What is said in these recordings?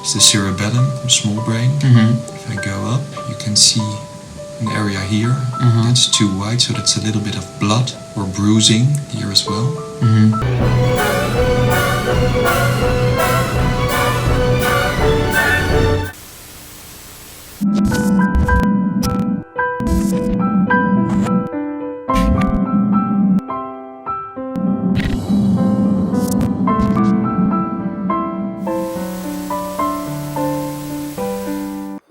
It's the cerebellum, small brain. If I go up, you can see an area here. That's too wide, so that's a little bit of blood or bruising here as well.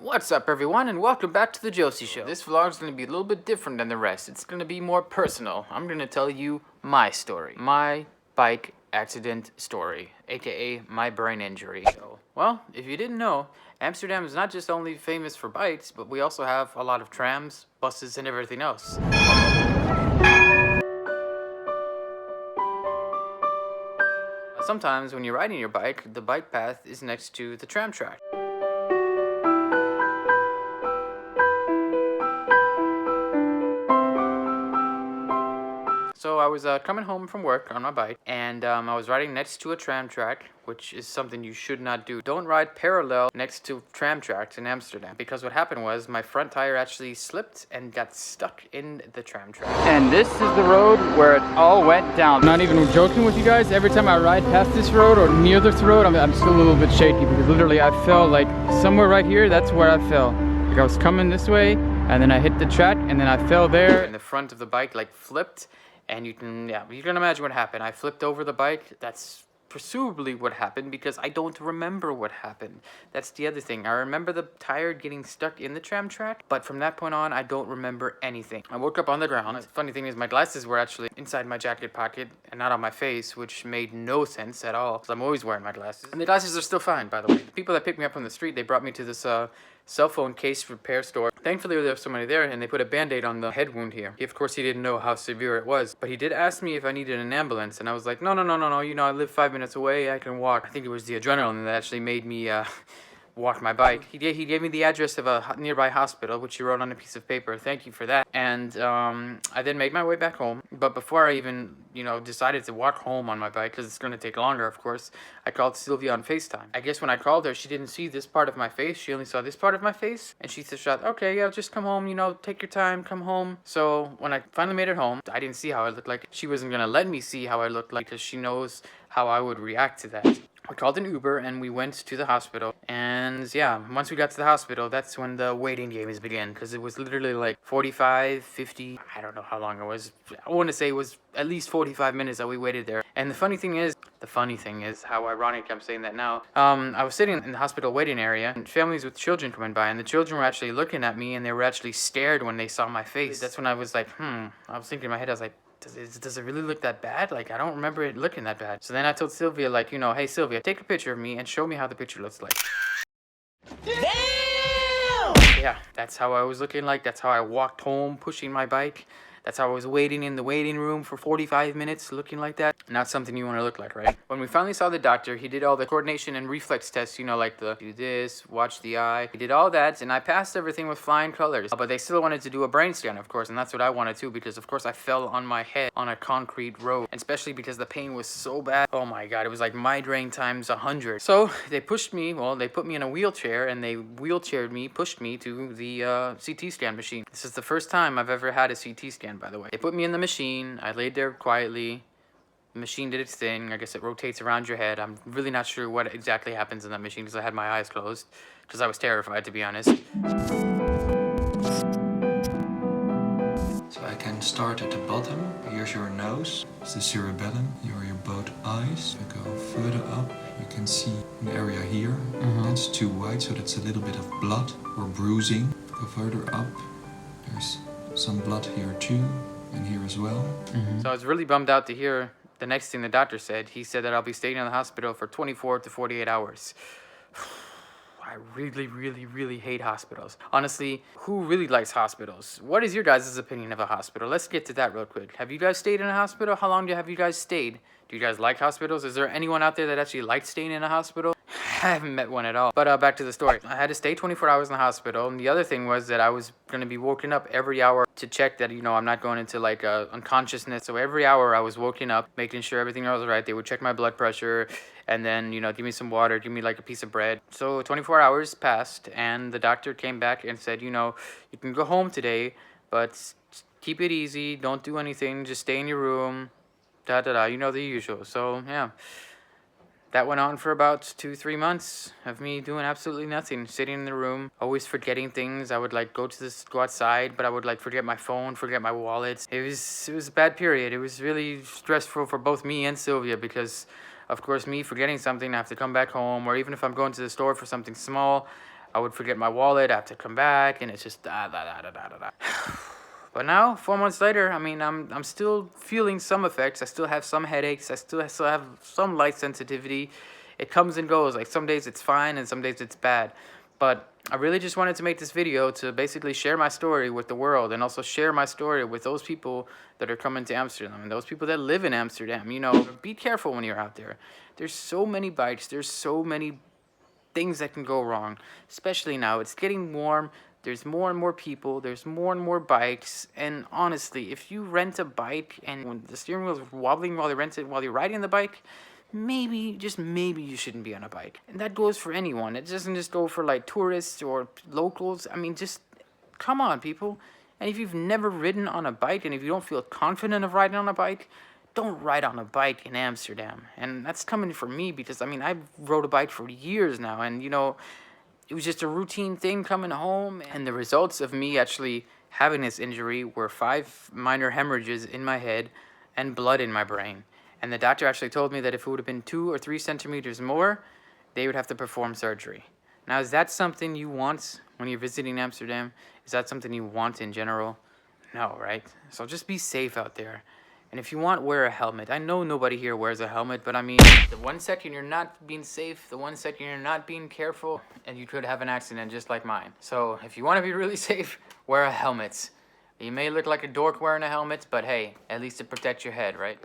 What's up everyone, and welcome back to the Josie Show. This vlog is going to be a little bit different than the rest. It's going to be more personal. I'm going to tell you my story. My bike accident story, aka my brain injury. So, well, if you didn't know, Amsterdam is not just only famous for bikes, but we also have a lot of trams, buses, and everything else. Sometimes when you're riding your bike, the bike path is next to the tram track. So I was coming home from work on my bike, and I was riding next to a tram track, which is something you should not do. Don't ride parallel next to tram tracks in Amsterdam, because what happened was my front tire actually slipped and got stuck in the tram track. And this is the road where it all went down. Not even joking with you guys, every time I ride past this road or near this road, I'm still a little bit shaky, because literally I fell like somewhere right here. That's where I fell. Like I was coming this way, and then I hit the track, and then I fell there, and the front of the bike like flipped. And you can imagine what happened. I flipped over the bike. That's presumably what happened, because I don't remember what happened. That's the other thing. I remember the tire getting stuck in the tram track, but from that point on, I don't remember anything. I woke up on the ground. The funny thing is my glasses were actually inside my jacket pocket and not on my face, which made no sense at all, because I'm always wearing my glasses. And the glasses are still fine, by the way. The people that picked me up on the street, they brought me to this cell phone case repair store. Thankfully there was somebody there, and they put a band-aid on the head wound here. Of course he didn't know how severe it was, but he did ask me if I needed an ambulance, and I was like, no, you know, I live 5 minutes away, I can walk. I think it was the adrenaline that actually made me walk my bike. He gave me the address of a nearby hospital, which he wrote on a piece of paper. Thank you for that. And I then made my way back home. But before I even, decided to walk home on my bike, because it's going to take longer, of course, I called Sylvia on FaceTime. I guess when I called her, she didn't see this part of my face. She only saw this part of my face. And she said, okay, yeah, just come home, take your time, come home. So when I finally made it home, I didn't see how I looked like. She wasn't going to let me see how I looked like, because she knows how I would react to that. We called an Uber and we went to the hospital, and yeah, once we got to the hospital, that's when the waiting games began, because it was literally like 45, 50, I don't know how long it was. I want to say it was at least 45 minutes that we waited there. And the funny thing is, how ironic I'm saying that now, I was sitting in the hospital waiting area, and families with children coming by, and the children were actually looking at me, and they were actually scared when they saw my face. That's when I was like, I was thinking in my head, I was like, does it really look that bad? Like, I don't remember it looking that bad. So then I told Sylvia, like, hey Sylvia, take a picture of me and show me how the picture looks like. Damn! Yeah, that's how I was looking like. That's how I walked home pushing my bike. That's how I was waiting in the waiting room for 45 minutes looking like that. Not something you want to look like, right? When we finally saw the doctor, he did all the coordination and reflex tests, like the do this, watch the eye. He did all that, and I passed everything with flying colors. But they still wanted to do a brain scan, of course, and that's what I wanted too, because of course I fell on my head on a concrete road, and especially because the pain was so bad. Oh my god, it was like migraine times 100. So they pushed me, they put me in a wheelchair, and they pushed me to the CT scan machine. This is the first time I've ever had a CT scan, by the way. They put me in the machine. I laid there quietly. The machine did its thing. I guess it rotates around your head. I'm really not sure what exactly happens in that machine, because I had my eyes closed, because I was terrified, to be honest. So I can start at the bottom. Here's your nose. It's the cerebellum. Here are your both eyes. If I go further up, you can see an area here. That's too wide, so that's a little bit of blood or bruising. Go further up. There's some blood here too, and here as well. So I was really bummed out to hear the next thing the doctor said. He said that I'll be staying in the hospital for 24 to 48 hours. I really hate hospitals. Honestly, who really likes hospitals? What is your guys' opinion of a hospital? Let's get to that real quick. Have you guys stayed in a hospital? How long have you guys stayed? Do you guys like hospitals? Is there anyone out there that actually likes staying in a hospital? I haven't met one at all. But back to the story. I had to stay 24 hours in the hospital. And the other thing was that I was going to be woken up every hour to check that, you know, I'm not going into like unconsciousness. So every hour I was woken up, making sure everything was right. They would check my blood pressure and then, you know, give me some water, give me like a piece of bread. So 24 hours passed and the doctor came back and said, you know, you can go home today, but keep it easy. Don't do anything. Just stay in your room. Da da da. You know, the usual. So yeah. That went on for about 2-3 months of me doing absolutely nothing, sitting in the room, always forgetting things. I would like go outside, but I would like forget my phone, forget my wallets. It was a bad period. It was really stressful for both me and Sylvia because, of course, me forgetting something, I have to come back home, or even if I'm going to the store for something small, I would forget my wallet. I have to come back, and it's just da da da da da da. But now, 4 months later, I mean, I'm still feeling some effects. I still have some headaches. I still have some light sensitivity. It comes and goes. Like some days it's fine and some days it's bad. But I really just wanted to make this video to basically share my story with the world and also share my story with those people that are coming to Amsterdam and those people that live in Amsterdam. You know, be careful when you're out there. There's so many bikes. There's so many things that can go wrong, especially now. It's getting warm. There's more and more people, there's more and more bikes, and honestly, if you rent a bike and when the steering wheel is wobbling while you're riding the bike, maybe, just maybe you shouldn't be on a bike. And that goes for anyone. It doesn't just go for like tourists or locals. I mean, just come on, people. And if you've never ridden on a bike and if you don't feel confident of riding on a bike, don't ride on a bike in Amsterdam. And that's coming from me because, I mean, I've rode a bike for years now, and you know, it was just a routine thing coming home, and the results of me actually having this injury were 5 minor hemorrhages in my head and blood in my brain. And the doctor actually told me that if it would have been 2 or 3 centimeters more, they would have to perform surgery. Now, is that something you want when you're visiting Amsterdam? Is that something you want in general? No, right? So just be safe out there. And if you want, wear a helmet. I know nobody here wears a helmet, but I mean, the 1 second you're not being safe, the 1 second you're not being careful, and you could have an accident just like mine. So if you want to be really safe, wear a helmet. You may look like a dork wearing a helmet, but hey, at least it protects your head, right?